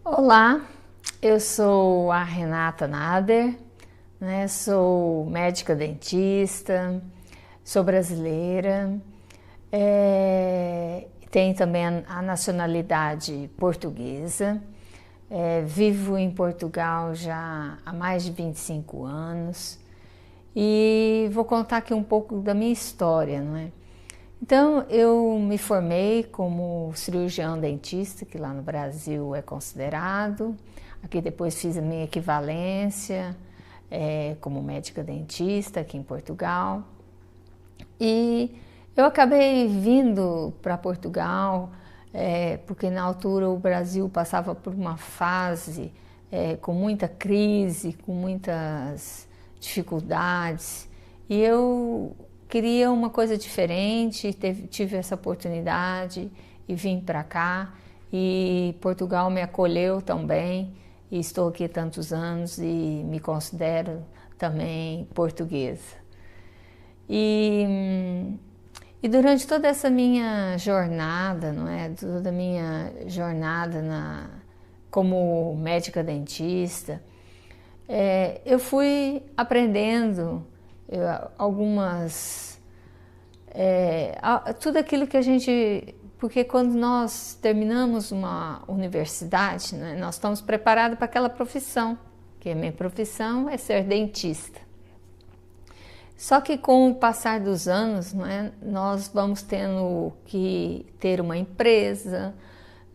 Olá, eu sou a Renata Nader, né? Sou médica dentista, sou brasileira, tenho também a nacionalidade portuguesa, vivo em Portugal já há mais de 25 anos e vou contar aqui um pouco da minha história, não é? Então, eu me formei como cirurgião dentista, que lá no Brasil é considerado. Aqui depois fiz a minha equivalência como médica dentista aqui em Portugal. E eu acabei vindo para Portugal porque na altura o Brasil passava por uma fase com muita crise, com muitas dificuldades. E eu queria uma coisa diferente, tive essa oportunidade e vim para cá. E Portugal me acolheu também, e estou aqui há tantos anos e me considero também portuguesa. E durante toda essa minha jornada, não é? Toda a minha jornada como médica dentista, eu fui aprendendo tudo aquilo que a gente... Porque quando nós terminamos uma universidade, né, nós estamos preparados para aquela profissão, que a minha profissão é ser dentista. Só que com o passar dos anos, não é, nós vamos tendo que ter uma empresa,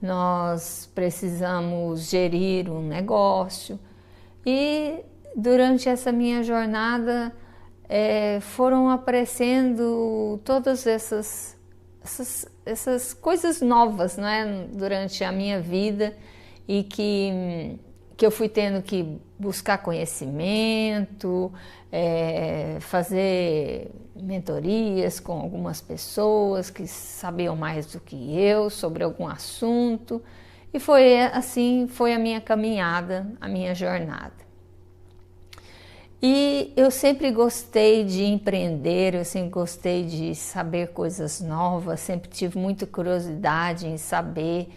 nós precisamos gerir um negócio. E durante essa minha jornada foram aparecendo todas essas coisas novas, não é, durante a minha vida, e que eu fui tendo que buscar conhecimento, fazer mentorias com algumas pessoas que sabiam mais do que eu sobre algum assunto, e foi assim, foi a minha caminhada, a minha jornada. E eu sempre gostei de empreender, eu sempre gostei de saber coisas novas, sempre tive muita curiosidade em saber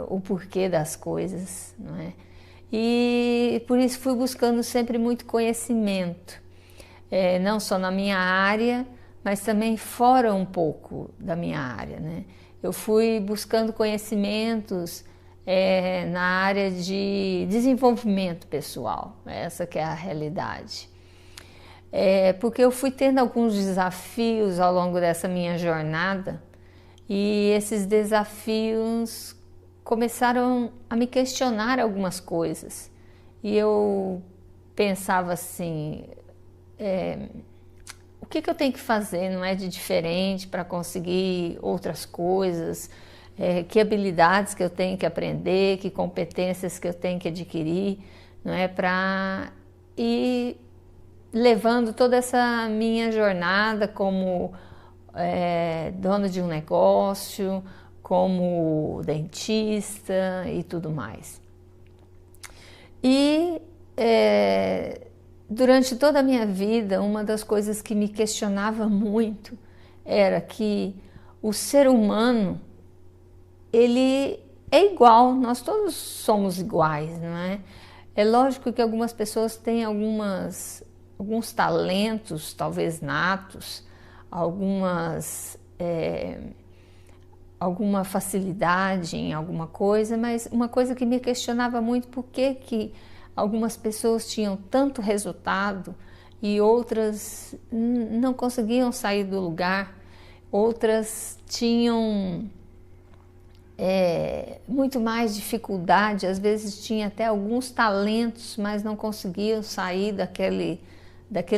o porquê das coisas, não é? E por isso fui buscando sempre muito conhecimento, não só na minha área, mas também fora um pouco da minha área, né? Eu fui buscando conhecimentos na área de desenvolvimento pessoal, essa que é a realidade. Porque eu fui tendo alguns desafios ao longo dessa minha jornada, e esses desafios começaram a me questionar algumas coisas. E eu pensava assim, o que eu tenho que fazer, não é, de diferente para conseguir outras coisas, que habilidades que eu tenho que aprender, que competências que eu tenho que adquirir, não é, para ir levando toda essa minha jornada como dona de um negócio, como dentista e tudo mais. E durante toda a minha vida, uma das coisas que me questionava muito era que o ser humano, ele é igual, nós todos somos iguais, não é? É lógico que algumas pessoas têm alguns talentos, talvez natos, alguma facilidade em alguma coisa, mas uma coisa que me questionava muito, por que algumas pessoas tinham tanto resultado e outras não conseguiam sair do lugar, outras tinham muito mais dificuldade, às vezes tinha até alguns talentos, mas não conseguiam sair daquele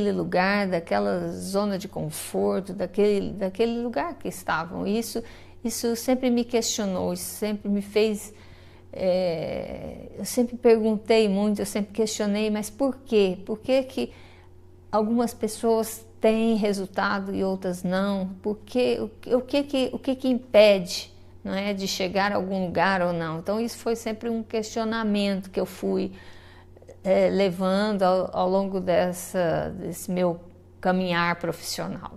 lugar, daquela zona de conforto, daquele lugar que estavam. Isso sempre me questionou, isso sempre me fez... eu sempre perguntei muito, eu sempre questionei, mas por quê? Por que algumas pessoas têm resultado e outras não? O que impede, não é, de chegar a algum lugar ou não? Então isso foi sempre um questionamento que eu fui levando ao longo desse meu caminhar profissional.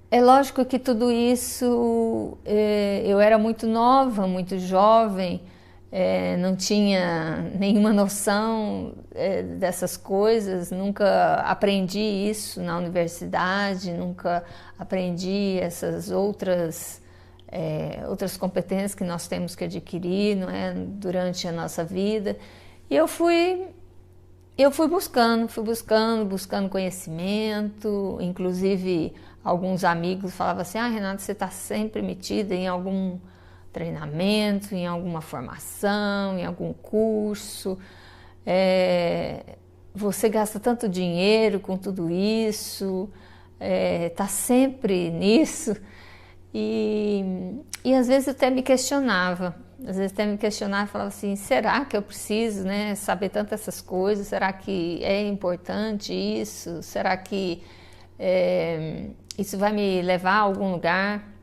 É lógico que tudo isso, eu era muito nova, muito jovem, não tinha nenhuma noção dessas coisas, nunca aprendi isso na universidade, nunca aprendi essas outras competências que nós temos que adquirir, não é, durante a nossa vida. E eu fui buscando conhecimento, inclusive alguns amigos falavam assim, Renata, você está sempre metida em algum treinamento, em alguma formação, em algum curso, você gasta tanto dinheiro com tudo isso, está sempre nisso, e às vezes eu até me questionava, e falava assim, será que eu preciso, né, saber tantas essas coisas? Será que é importante isso? Será que isso vai me levar a algum lugar?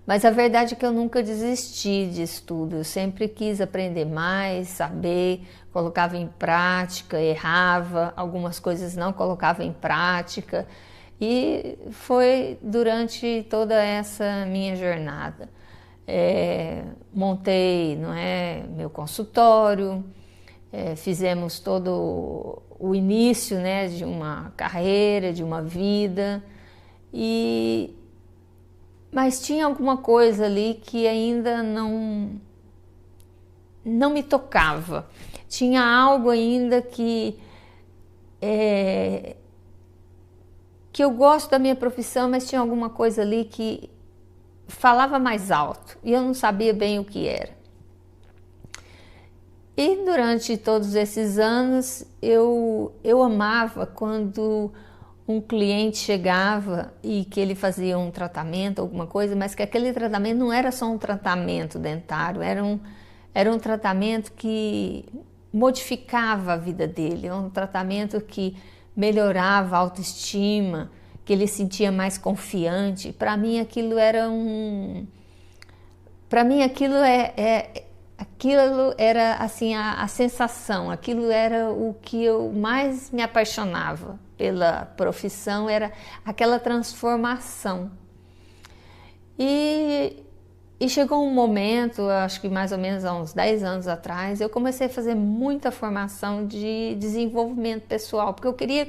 Mas a verdade é que eu nunca desisti de estudo, eu sempre quis aprender mais, saber, colocava em prática, errava, algumas coisas não colocava em prática, e foi durante toda essa minha jornada. Montei, não é, meu consultório, fizemos todo o início, né, de uma carreira, de uma vida, mas tinha alguma coisa ali que ainda não me tocava. Tinha algo ainda que eu gosto da minha profissão, mas tinha alguma coisa ali que falava mais alto e eu não sabia bem o que era. E durante todos esses anos eu amava quando um cliente chegava e que ele fazia um tratamento, alguma coisa, mas que aquele tratamento não era só um tratamento dentário, era um tratamento que modificava a vida dele, um tratamento que melhorava a autoestima, que ele sentia mais confiante. Para mim aquilo aquilo era assim a sensação, aquilo era o que eu mais me apaixonava pela profissão, era aquela transformação. E chegou um momento, acho que mais ou menos há uns 10 anos atrás, eu comecei a fazer muita formação de desenvolvimento pessoal, porque eu queria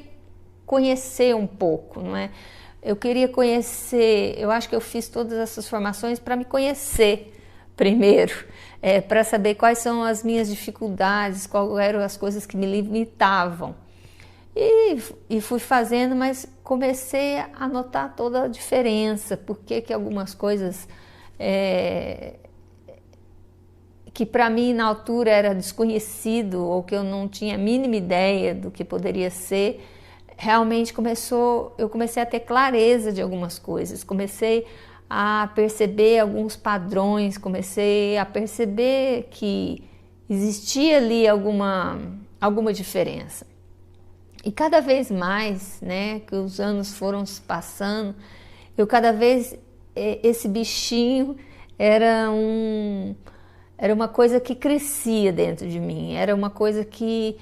conhecer um pouco, não é? Eu queria conhecer, eu acho que eu fiz todas essas formações para me conhecer primeiro, para saber quais são as minhas dificuldades, quais eram as coisas que me limitavam. E fui fazendo, mas comecei a notar toda a diferença, porque que algumas coisas que para mim na altura era desconhecido ou que eu não tinha a mínima ideia do que poderia ser, realmente eu comecei a ter clareza de algumas coisas, comecei a perceber alguns padrões, comecei a perceber que existia ali alguma diferença. E cada vez mais, né, que os anos foram se passando, cada vez esse bichinho era uma coisa que crescia dentro de mim, era uma coisa que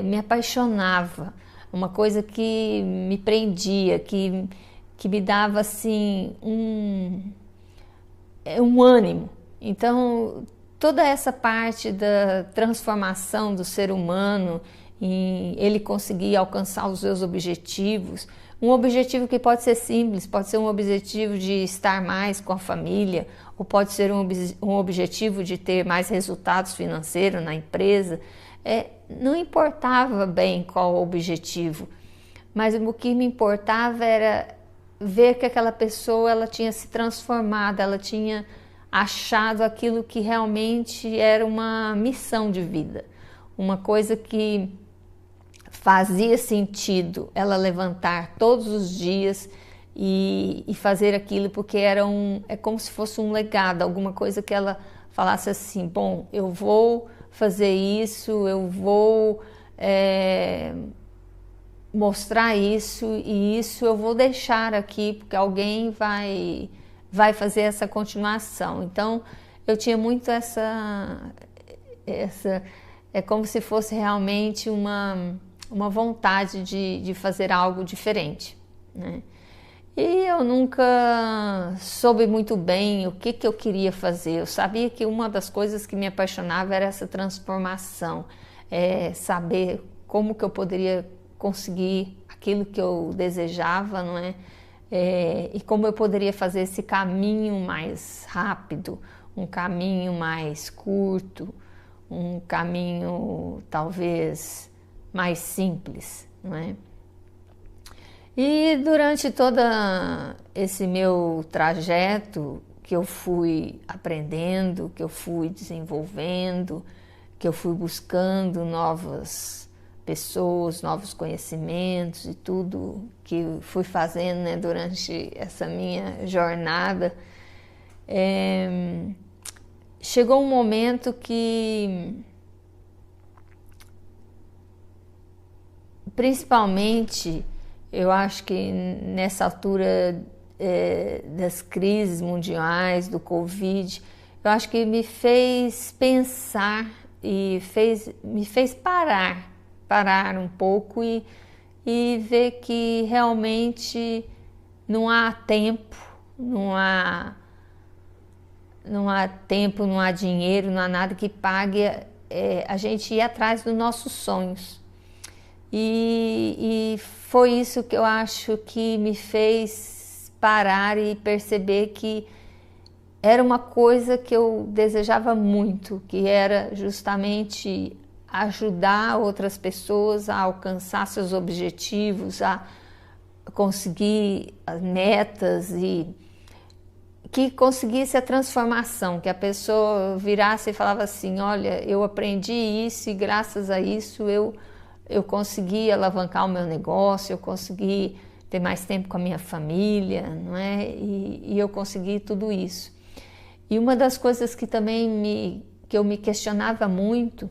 me apaixonava, uma coisa que me prendia, que me dava assim um ânimo. Então toda essa parte da transformação do ser humano, em ele conseguir alcançar os seus objetivos, um objetivo que pode ser simples, pode ser um objetivo de estar mais com a família, ou pode ser um objetivo de ter mais resultados financeiros na empresa, não importava bem qual o objetivo, mas o que me importava era ver que aquela pessoa ela tinha se transformado, ela tinha achado aquilo que realmente era uma missão de vida, uma coisa que fazia sentido ela levantar todos os dias e fazer aquilo, porque é como se fosse um legado, alguma coisa que ela falasse assim, bom, eu vou fazer isso, eu vou mostrar isso e isso eu vou deixar aqui, porque alguém vai fazer essa continuação. Então eu tinha muito essa como se fosse realmente uma vontade de fazer algo diferente, né? E eu nunca soube muito bem o que eu queria fazer. Eu sabia que uma das coisas que me apaixonava era essa transformação, saber como que eu poderia conseguir aquilo que eu desejava, não é? E como eu poderia fazer esse caminho mais rápido, um caminho mais curto, um caminho talvez mais simples, não é? E durante todo esse meu trajeto que eu fui aprendendo, que eu fui desenvolvendo, que eu fui buscando novas pessoas, novos conhecimentos e tudo que fui fazendo, né, durante essa minha jornada, chegou um momento que, principalmente, eu acho que nessa altura das crises mundiais, do Covid, eu acho que me fez pensar e me fez parar um pouco e ver que realmente não há tempo, não há tempo, não há dinheiro, não há nada que pague a gente ir atrás dos nossos sonhos. E foi isso que eu acho que me fez parar e perceber que era uma coisa que eu desejava muito, que era justamente ajudar outras pessoas a alcançar seus objetivos, a conseguir as metas e que conseguisse a transformação, que a pessoa virasse e falava assim, olha, eu aprendi isso e graças a isso eu consegui alavancar o meu negócio, eu consegui ter mais tempo com a minha família, não é? E eu consegui tudo isso. E uma das coisas que também que eu me questionava muito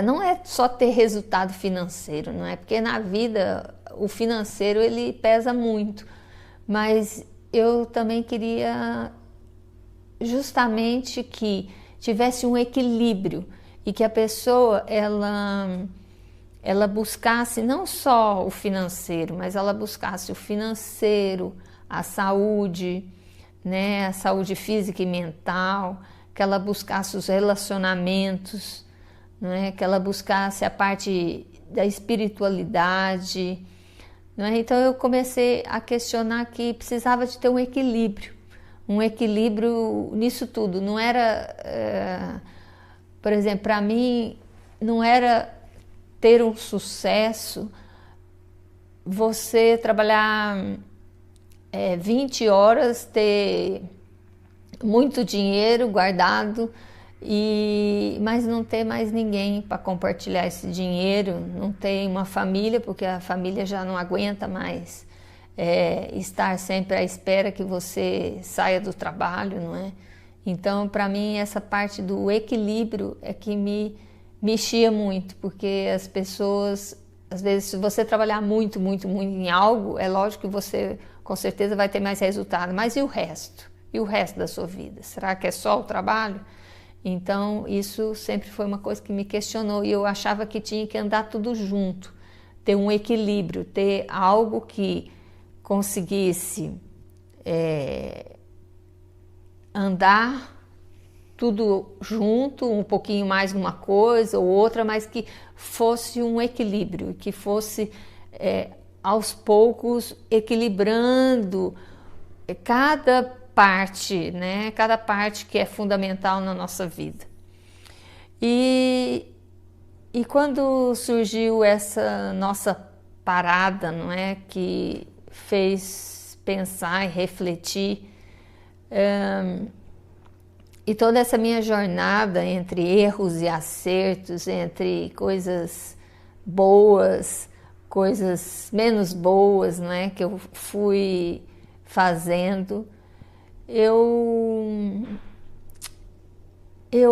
não é só ter resultado financeiro, não é? Porque na vida o financeiro ele pesa muito, mas eu também queria justamente que tivesse um equilíbrio e que a pessoa ela buscasse não só o financeiro, mas ela buscasse o financeiro, a saúde, né, a saúde física e mental, que ela buscasse os relacionamentos, né, que ela buscasse a parte da espiritualidade, né? Então eu comecei a questionar que precisava de ter um equilíbrio nisso tudo. Não era, por exemplo, para mim não era ter um sucesso você trabalhar 20 horas, ter muito dinheiro guardado, mas não ter mais ninguém para compartilhar esse dinheiro, não ter uma família, porque a família já não aguenta mais estar sempre à espera que você saia do trabalho, não é? Então, para mim, essa parte do equilíbrio é que me mexia muito, porque as pessoas, às vezes, se você trabalhar muito, muito, muito em algo, é lógico que você, com certeza, vai ter mais resultado, mas e o resto? E o resto da sua vida? Será que é só o trabalho? Então, isso sempre foi uma coisa que me questionou e eu achava que tinha que andar tudo junto, ter um equilíbrio, ter algo que conseguisse andar tudo junto, um pouquinho mais numa coisa ou outra, mas que fosse um equilíbrio, que fosse aos poucos equilibrando cada parte, né? Cada parte que é fundamental na nossa vida. E quando surgiu essa nossa parada, não é, que fez pensar e refletir, e toda essa minha jornada entre erros e acertos, entre coisas boas, coisas menos boas, não é, que eu fui fazendo, eu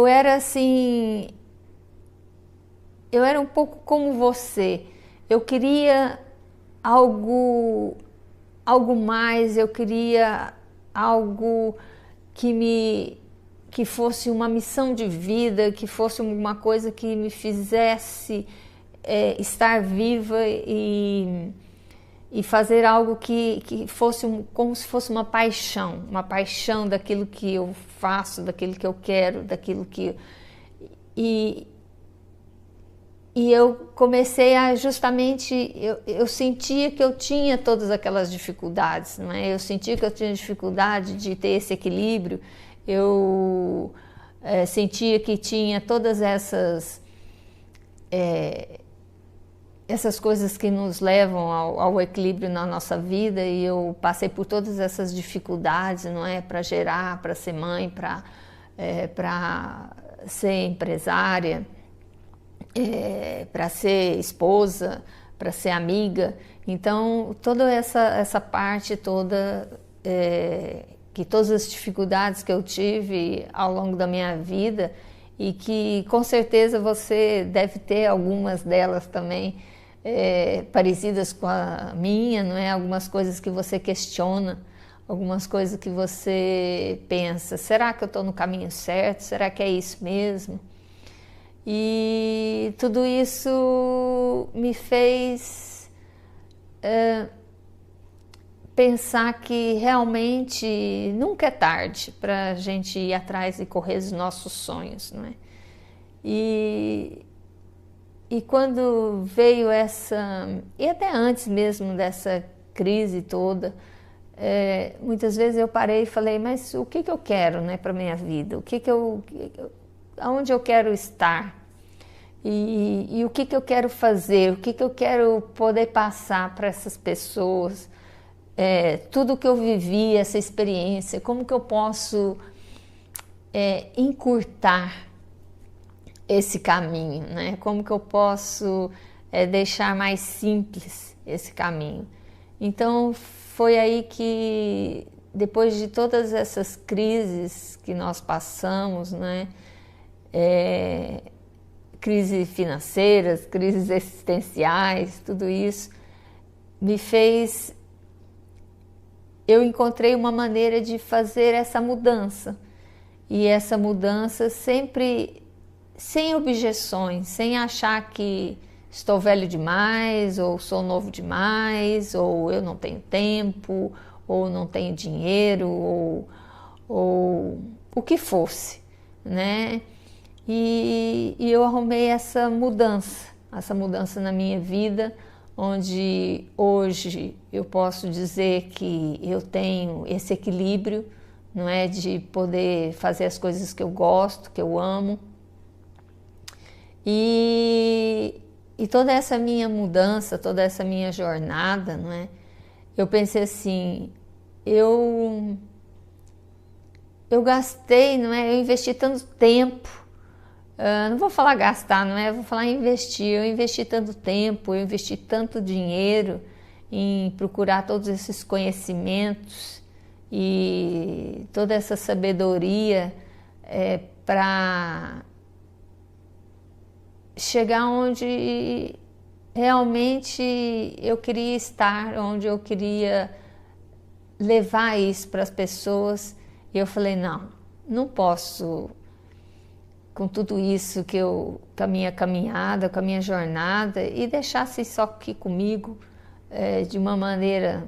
era assim, eu era um pouco como você. Eu queria algo mais, eu queria algo que fosse uma missão de vida, que fosse uma coisa que me fizesse estar viva e fazer algo que fosse como se fosse uma paixão daquilo que eu faço, daquilo que eu quero, daquilo que... E eu comecei a justamente, eu sentia que eu tinha todas aquelas dificuldades, não é? Eu sentia que eu tinha dificuldade de ter esse equilíbrio, eu sentia que tinha todas essas coisas que nos levam ao equilíbrio na nossa vida, e eu passei por todas essas dificuldades, não é? Para gerar, para ser mãe, para ser empresária, para ser esposa, para ser amiga. Então, toda essa parte toda, que todas as dificuldades que eu tive ao longo da minha vida, e que com certeza você deve ter algumas delas também parecidas com a minha, não é? Algumas coisas que você questiona, algumas coisas que você pensa, será que eu estou no caminho certo? Será que é isso mesmo? E tudo isso me fez pensar que realmente nunca é tarde para a gente ir atrás e correr os nossos sonhos, não é? E quando veio e até antes mesmo dessa crise toda, muitas vezes eu parei e falei, mas o que eu quero, né, para a minha vida? Aonde eu quero estar? E o que eu quero fazer? O que eu quero poder passar para essas pessoas? Tudo que eu vivi, essa experiência, como que eu posso encurtar esse caminho, né? Como que eu posso deixar mais simples esse caminho? Então foi aí que, depois de todas essas crises que nós passamos, né? Crises financeiras, crises existenciais, tudo isso me fez... Eu encontrei uma maneira de fazer essa mudança, e essa mudança sempre sem objeções, sem achar que estou velho demais, ou sou novo demais, ou eu não tenho tempo, ou não tenho dinheiro, ou o que fosse, né? E eu arrumei essa mudança na minha vida, onde hoje eu posso dizer que eu tenho esse equilíbrio, não é, de poder fazer as coisas que eu gosto, que eu amo. E toda essa minha mudança, toda essa minha jornada, não é? Eu pensei assim, eu gastei, não é? Eu investi tanto tempo, não vou falar gastar, não é? Eu vou falar investir. Eu investi tanto tempo, eu investi tanto dinheiro em procurar todos esses conhecimentos e toda essa sabedoria para chegar onde realmente eu queria estar, onde eu queria levar isso para as pessoas. E eu falei, não posso, com tudo isso com a minha caminhada, com a minha jornada, e deixasse só aqui comigo de uma maneira,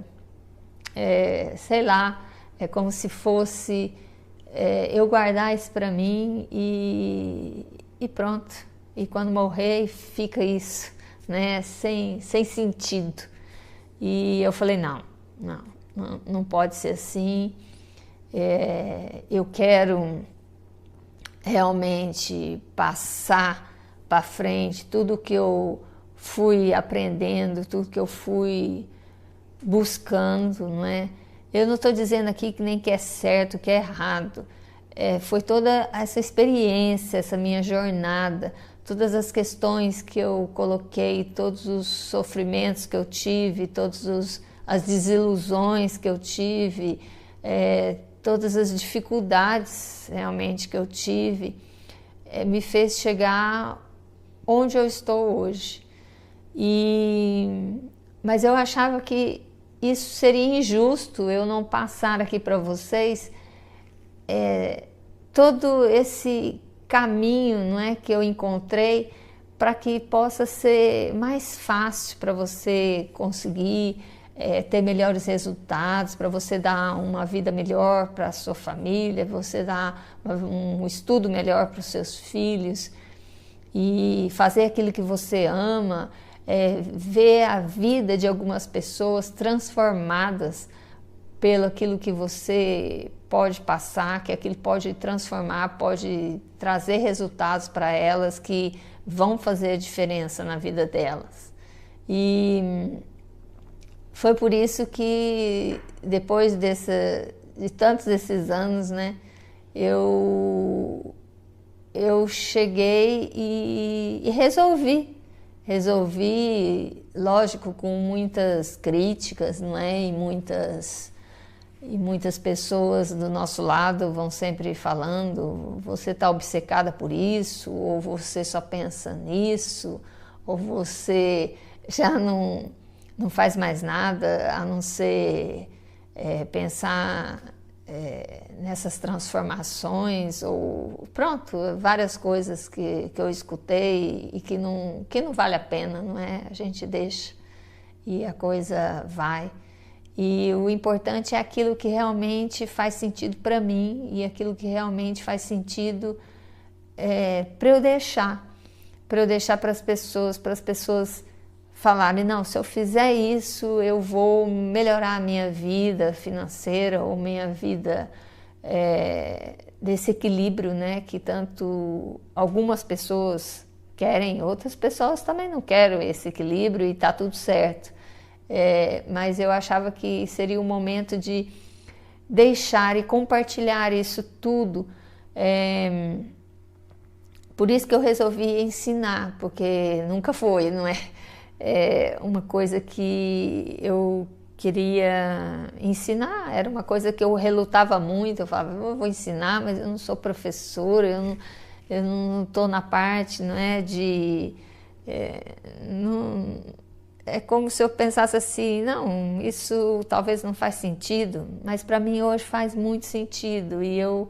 sei lá, como se fosse eu guardar isso para mim e pronto. E quando morrer, fica isso, né, sem sentido. E eu falei, não pode ser assim. Eu quero realmente passar para frente tudo que eu fui aprendendo, tudo que eu fui buscando, não é? Eu não estou dizendo aqui que nem que é certo, que é errado. Foi toda essa experiência, essa minha jornada, todas as questões que eu coloquei, todos os sofrimentos que eu tive, todas as desilusões que eu tive, todas as dificuldades realmente que eu tive, me fez chegar onde eu estou hoje. Mas eu achava que isso seria injusto, eu não passar aqui para vocês todo esse caminho, não é, que eu encontrei, para que possa ser mais fácil para você conseguir ter melhores resultados, para você dar uma vida melhor para a sua família, você dar um estudo melhor para os seus filhos e fazer aquilo que você ama, ver a vida de algumas pessoas transformadas pelo aquilo que você pode passar, que aquilo pode transformar, pode trazer resultados para elas que vão fazer a diferença na vida delas. E foi por isso que depois de tantos desses anos, né, eu cheguei e resolvi, lógico, com muitas críticas, não é? E muitas pessoas do nosso lado vão sempre falando: você está obcecada por isso, ou você só pensa nisso, ou você já não faz mais nada a não ser pensar nessas transformações, ou pronto, várias coisas que eu escutei e que não vale a pena, não é? A gente deixa e a coisa vai. E o importante é aquilo que realmente faz sentido para mim e aquilo que realmente faz sentido para eu deixar para as pessoas falarem: não, se eu fizer isso, eu vou melhorar a minha vida financeira ou minha vida desse equilíbrio, né, que tanto algumas pessoas querem, outras pessoas também não querem esse equilíbrio e está tudo certo. Mas eu achava que seria o momento de deixar e compartilhar isso tudo. Por isso que eu resolvi ensinar, porque nunca foi, não é? Uma coisa que eu queria ensinar, era uma coisa que eu relutava muito. Eu falava: eu vou ensinar, mas eu não sou professora, eu não estou na parte, não é, é como se eu pensasse assim: não, isso talvez não faz sentido, mas para mim hoje faz muito sentido, e eu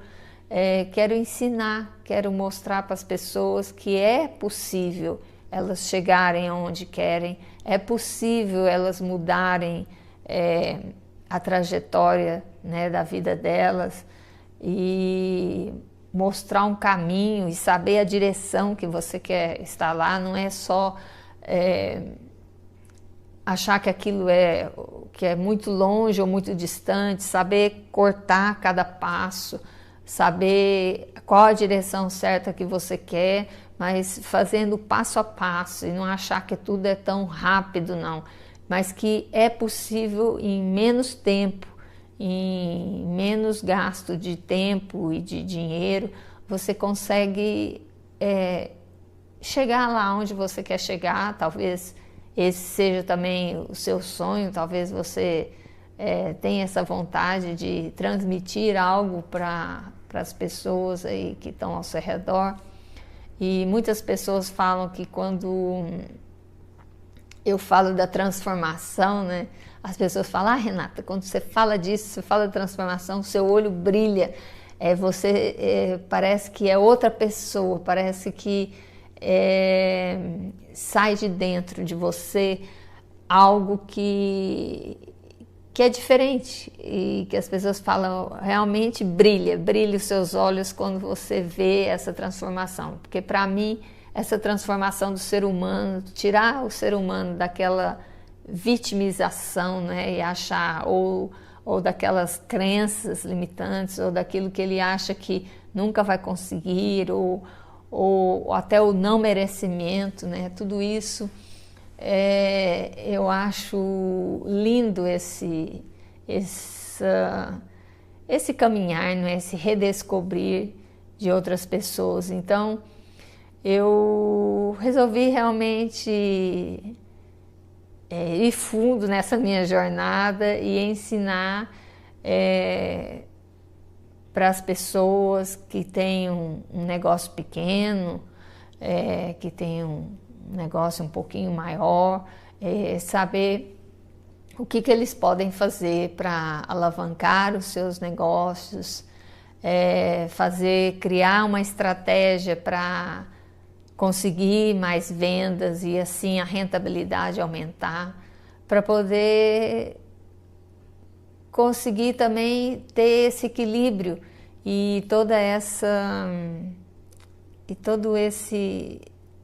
quero ensinar, quero mostrar para as pessoas que é possível elas chegarem onde querem, é possível elas mudarem a trajetória, né, da vida delas, e mostrar um caminho e saber a direção que você quer estar lá. Não é só achar que aquilo que é muito longe ou muito distante, saber cortar cada passo, saber qual a direção certa que você quer, mas fazendo passo a passo, e não achar que tudo é tão rápido, não, mas que é possível em menos tempo, em menos gasto de tempo e de dinheiro, você consegue chegar lá onde você quer chegar. Talvez esse seja também o seu sonho, talvez você tenha essa vontade de transmitir algo para as pessoas aí que estão ao seu redor. E muitas pessoas falam que quando eu falo da transformação, né, as pessoas falam: ah, Renata, quando você fala disso, você fala da transformação, seu olho brilha, você parece que é outra pessoa, parece que sai de dentro de você algo que é diferente, e que as pessoas falam: realmente brilha os seus olhos quando você vê essa transformação. Porque para mim, essa transformação do ser humano, tirar o ser humano daquela vitimização, né, e achar, ou daquelas crenças limitantes, ou daquilo que ele acha que nunca vai conseguir, ou até o não merecimento, né, tudo isso. Eu acho lindo esse caminhar, né? Esse redescobrir de outras pessoas. Então, eu resolvi realmente ir fundo nessa minha jornada e ensinar para as pessoas que têm um negócio pequeno, que têm um negócio um pouquinho maior, saber o que eles podem fazer para alavancar os seus negócios, criar uma estratégia para conseguir mais vendas e assim a rentabilidade aumentar, para poder conseguir também ter esse equilíbrio e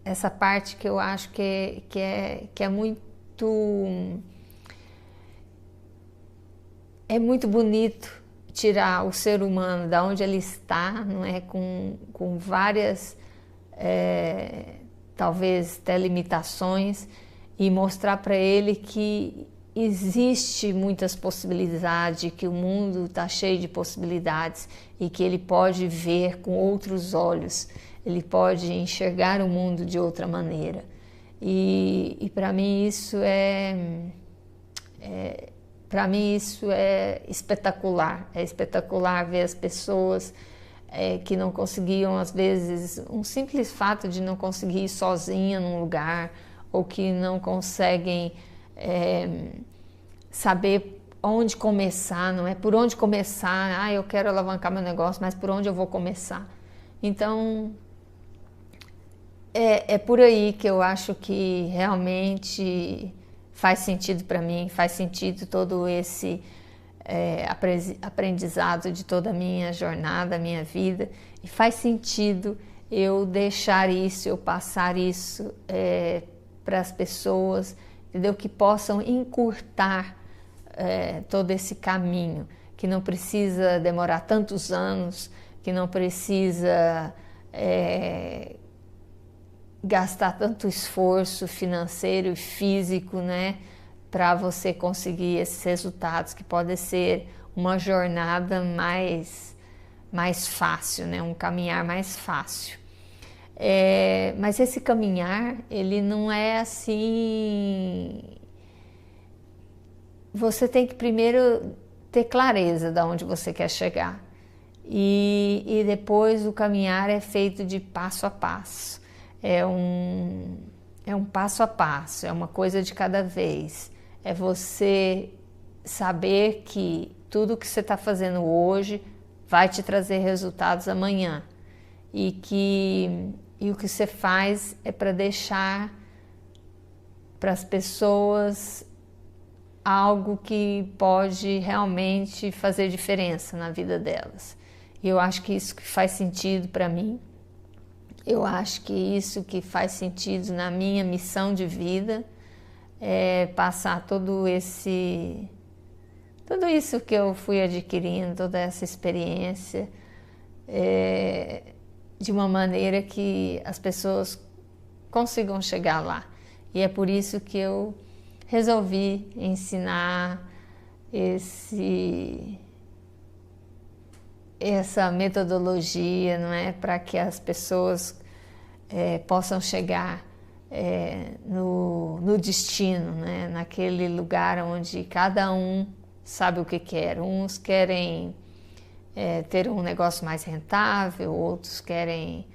essa parte que eu acho que é muito bonito tirar o ser humano da onde ele está, não é, com várias talvez até limitações, e mostrar para ele que existe muitas possibilidades, que o mundo está cheio de possibilidades e que ele pode ver com outros olhos, ele pode enxergar o mundo de outra maneira. E para mim isso é espetacular ver as pessoas que não conseguiam, às vezes, um simples fato de não conseguir ir sozinha num lugar, ou que não conseguem saber onde começar, não é? Por onde começar? Eu quero alavancar meu negócio, mas por onde eu vou começar? Então, é por aí que eu acho que realmente faz sentido para mim, faz sentido todo esse aprendizado de toda a minha jornada, a minha vida, e faz sentido eu deixar isso, eu passar isso para as pessoas, entendeu? Que possam encurtar todo esse caminho, que não precisa demorar tantos anos, que não precisa gastar tanto esforço financeiro e físico, né, para você conseguir esses resultados, que pode ser uma jornada mais fácil, né, um caminhar mais fácil. Mas esse caminhar, ele não é assim. Você tem que primeiro ter clareza de onde você quer chegar, e depois o caminhar é feito de passo a passo. É um passo a passo, é uma coisa de cada vez. É você saber que tudo que você está fazendo hoje vai te trazer resultados amanhã, e o que você faz é para deixar para as pessoas algo que pode realmente fazer diferença na vida delas. E eu acho que isso que faz sentido para mim. Eu acho que isso que faz sentido na minha missão de vida é passar tudo isso que eu fui adquirindo, toda essa experiência, de uma maneira que as pessoas consigam chegar lá. E é por isso que eu resolvi ensinar essa metodologia, não é, para que as pessoas possam chegar no destino, né, naquele lugar onde cada um sabe o que quer. Uns querem ter um negócio mais rentável, outros querem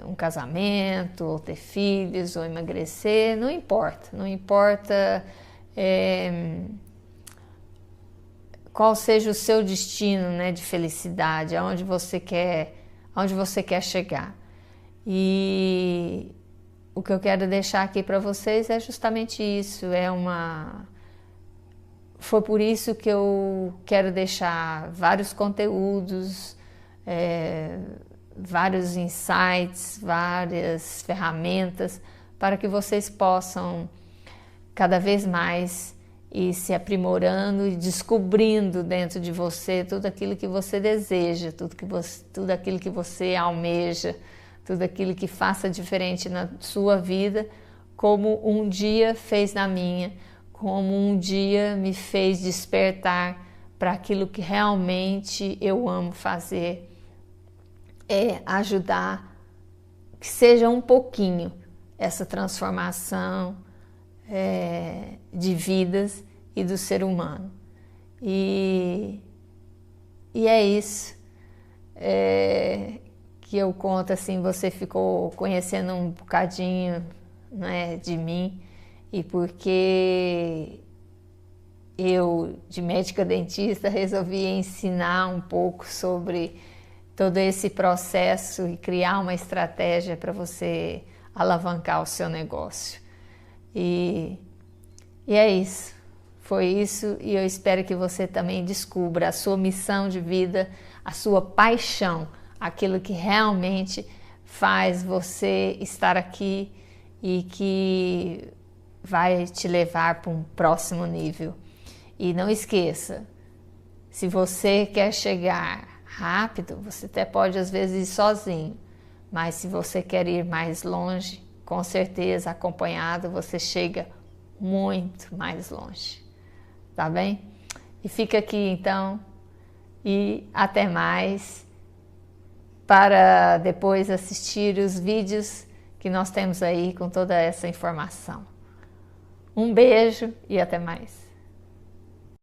um casamento, ou ter filhos, ou emagrecer. Não importa qual seja o seu destino, né, de felicidade, aonde você quer chegar. E o que eu quero deixar aqui para vocês é justamente isso. Foi por isso que eu quero deixar vários conteúdos, vários insights, várias ferramentas, para que vocês possam cada vez mais ir se aprimorando e descobrindo dentro de você tudo aquilo que você deseja, tudo aquilo que você almeja, tudo aquilo que faça diferente na sua vida, como um dia fez na minha, como um dia me fez despertar para aquilo que realmente eu amo fazer, ajudar, que seja um pouquinho essa transformação de vidas e do ser humano. E é isso que eu conto, assim. Você ficou conhecendo um bocadinho, né, de mim, e porque eu, de médica dentista, resolvi ensinar um pouco sobre todo esse processo e criar uma estratégia para você alavancar o seu negócio. E E é isso. Foi isso, e eu espero que você também descubra a sua missão de vida, a sua paixão, aquilo que realmente faz você estar aqui e que vai te levar para um próximo nível. E não esqueça, se você quer chegar rápido, você até pode às vezes ir sozinho, mas se você quer ir mais longe, com certeza acompanhado você chega muito mais longe. Tá bem? E fica aqui então, e até mais, para depois assistir os vídeos que nós temos aí com toda essa informação. Um beijo e até mais.